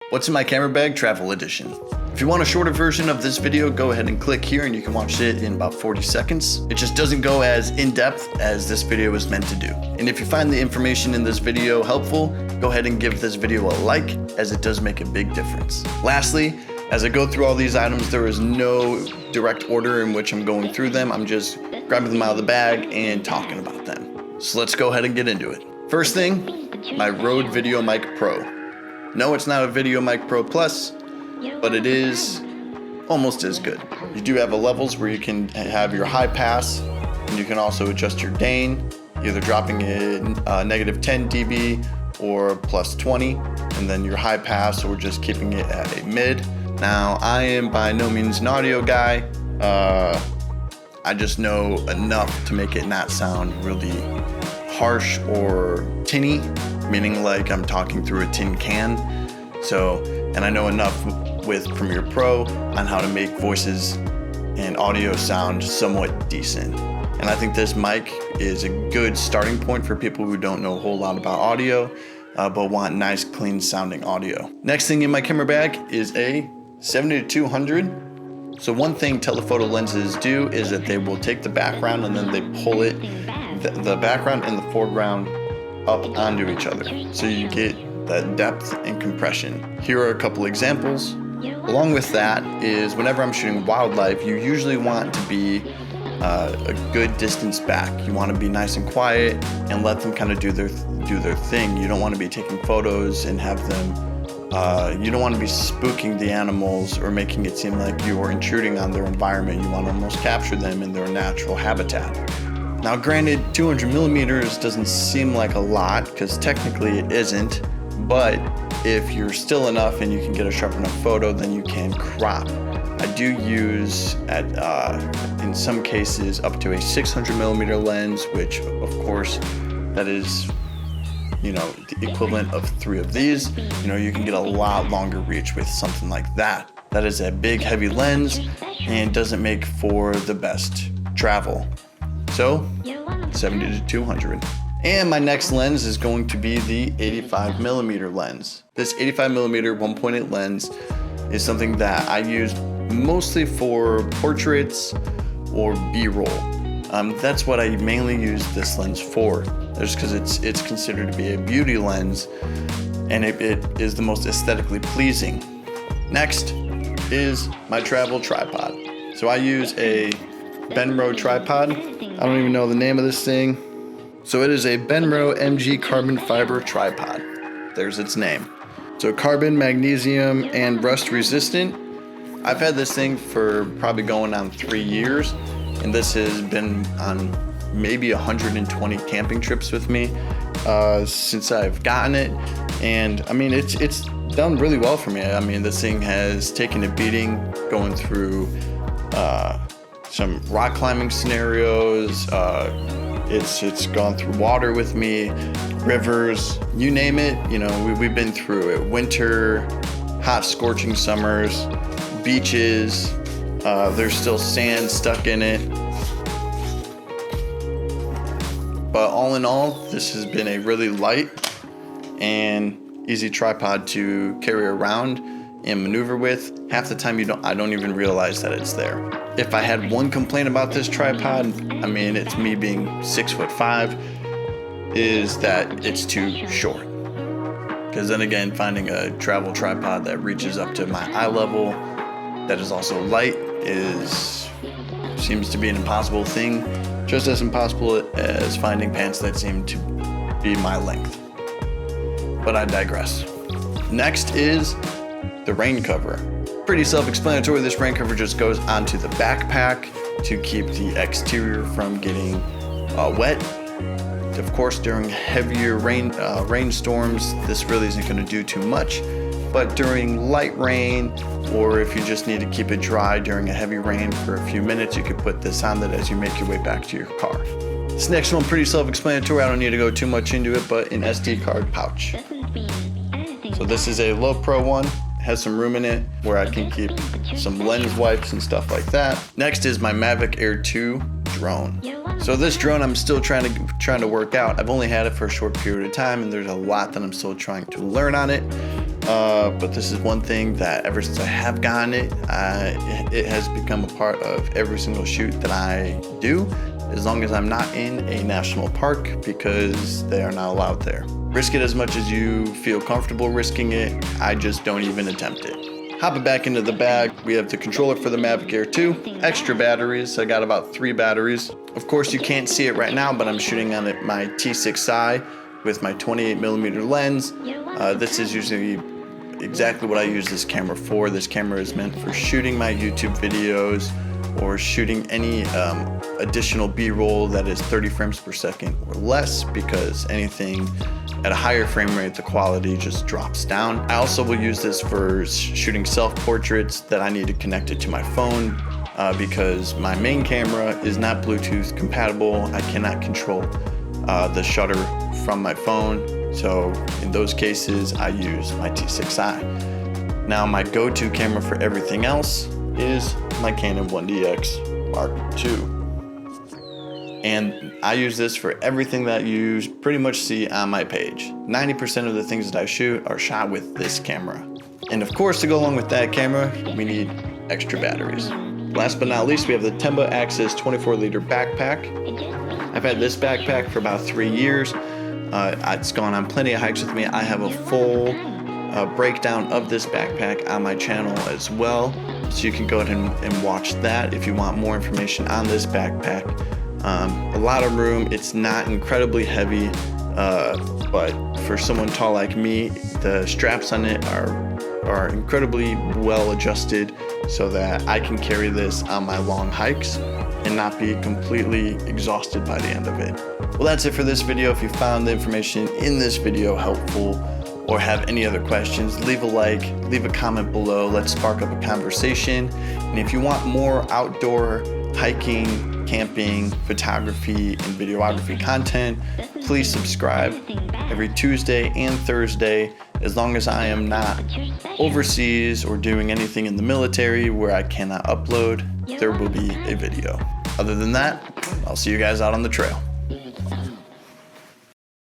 What's in my camera bag travel edition. If you want a shorter version of this video, go ahead and click here and you can watch it in about 40 seconds. It just doesn't go as in-depth as this video was meant to do. And if you find the information in this video helpful, go ahead and give this video a like, as it does make a big difference. Lastly, as I go through all these items, there is no direct order in which I'm going through them. I'm just grabbing them out of the bag and talking about them. So let's go ahead and get into it. First thing, my Rode VideoMic Pro. No, it's not a VideoMic Pro Plus, but it is almost as good. You do have levels where you can have your high pass, and you can also adjust your gain, either dropping it -10 dB or +20, and then your high pass, or just keeping it at a mid. Now, I am by no means an audio guy. I just know enough to make it not sound really harsh or tinny, meaning like I'm talking through a tin can. And I know enough with Premiere Pro on how to make voices and audio sound somewhat decent. And I think this mic is a good starting point for people who don't know a whole lot about audio, but want nice, clean sounding audio. Next thing in my camera bag is a 70-200. So one thing telephoto lenses do is that they will take the background and then they pull it, the background and the foreground up onto each other. So you get that depth and compression. Here are a couple examples. Along with that is whenever I'm shooting wildlife, you usually want to be a good distance back. You want to be nice and quiet and let them kind of do their thing. You don't want to be taking photos and have them, you don't want to be spooking the animals or making it seem like you are intruding on their environment. You want to almost capture them in their natural habitat. Now granted, 200 millimeters doesn't seem like a lot because technically it isn't, but if you're still enough and you can get a sharp enough photo, then you can crop. I do use, in some cases, up to a 600 millimeter lens, which of course, that is, the equivalent of 3 of these. You can get a lot longer reach with something like that. That is a big, heavy lens and doesn't make for the best travel. So, 70-200. And my next lens is going to be the 85 millimeter lens. This 85 millimeter 1.8 lens is something that I use mostly for portraits or B-roll. That's what I mainly use this lens for. Just because it's considered to be a beauty lens, and it is the most aesthetically pleasing. Next is my travel tripod. So I use a Benro tripod. I don't even know the name of this thing. So it is a Benro MG carbon fiber tripod. There's its name. So carbon, magnesium, and rust resistant. I've had this thing for probably going on 3 years, and this has been on maybe 120 camping trips with me since I've gotten it. And I mean, it's done really well for me. I mean, this thing has taken a beating going through some rock climbing scenarios. It's gone through water with me, rivers, you name it. We've been through it. Winter, hot, scorching summers, beaches. There's still sand stuck in it. But all in all, this has been a really light and easy tripod to carry around and maneuver with. Half the time I don't even realize that it's there. If I had one complaint about this tripod, I mean, it's me being 6'5", is that it's too short. Because then again, finding a travel tripod that reaches up to my eye level, that is also light, seems to be an impossible thing. Just as impossible as finding pants that seem to be my length. But I digress. Next is the rain cover. Pretty self-explanatory. This rain cover just goes onto the backpack to keep the exterior from getting wet. Of course, during heavier rainstorms, this really isn't going to do too much. But during light rain, or if you just need to keep it dry during a heavy rain for a few minutes, you could put this on that as you make your way back to your car. This next one, pretty self-explanatory. I don't need to go too much into it, but an SD card pouch. So this is a low pro one. It has some room in it where I can keep some lens wipes and stuff like that. Next is my Mavic Air 2 drone. So this drone I'm still trying to work out. I've only had it for a short period of time, and there's a lot that I'm still trying to learn on it. but this is one thing that ever since I have gotten it, it has become a part of every single shoot that I do, as long as I'm not in a national park, because they are not allowed there. Risk it as much as you feel comfortable risking it. I just don't even attempt it. Hopping back into the bag, we have the controller for the Mavic Air 2, extra batteries. I got about 3 batteries. Of course, you can't see it right now, but I'm shooting on my T6i with my 28mm lens. This is usually exactly what I use this camera for. This camera is meant for shooting my YouTube videos or shooting any additional B-roll that is 30 frames per second or less, because anything at a higher frame rate, the quality just drops down. I also will use this for shooting self-portraits that I need to connect it to my phone because my main camera is not Bluetooth compatible. I cannot control the shutter from my phone. So in those cases, I use my T6i. Now my go-to camera for everything else is my Canon 1DX Mark II. And I use this for everything that you pretty much see on my page. 90% of the things that I shoot are shot with this camera. And of course, to go along with that camera, we need extra batteries. Last but not least, we have the Tenba Access 24-liter backpack. I've had this backpack for about 3 years. It's gone on plenty of hikes with me. I have a full breakdown of this backpack on my channel as well, so you can go ahead and watch that if you want more information on this backpack. A lot of room. It's not incredibly heavy, but for someone tall like me, the straps on it are incredibly well adjusted so that I can carry this on my long hikes and not be completely exhausted by the end of it. Well, that's it for this video. If you found the information in this video helpful or have any other questions, leave a like, leave a comment below. Let's spark up a conversation. And if you want more outdoor hiking, camping, photography, and videography content, please subscribe. Every Tuesday and Thursday, as long as I am not overseas or doing anything in the military where I cannot upload, there will be a video. Other than that, I'll see you guys out on the trail.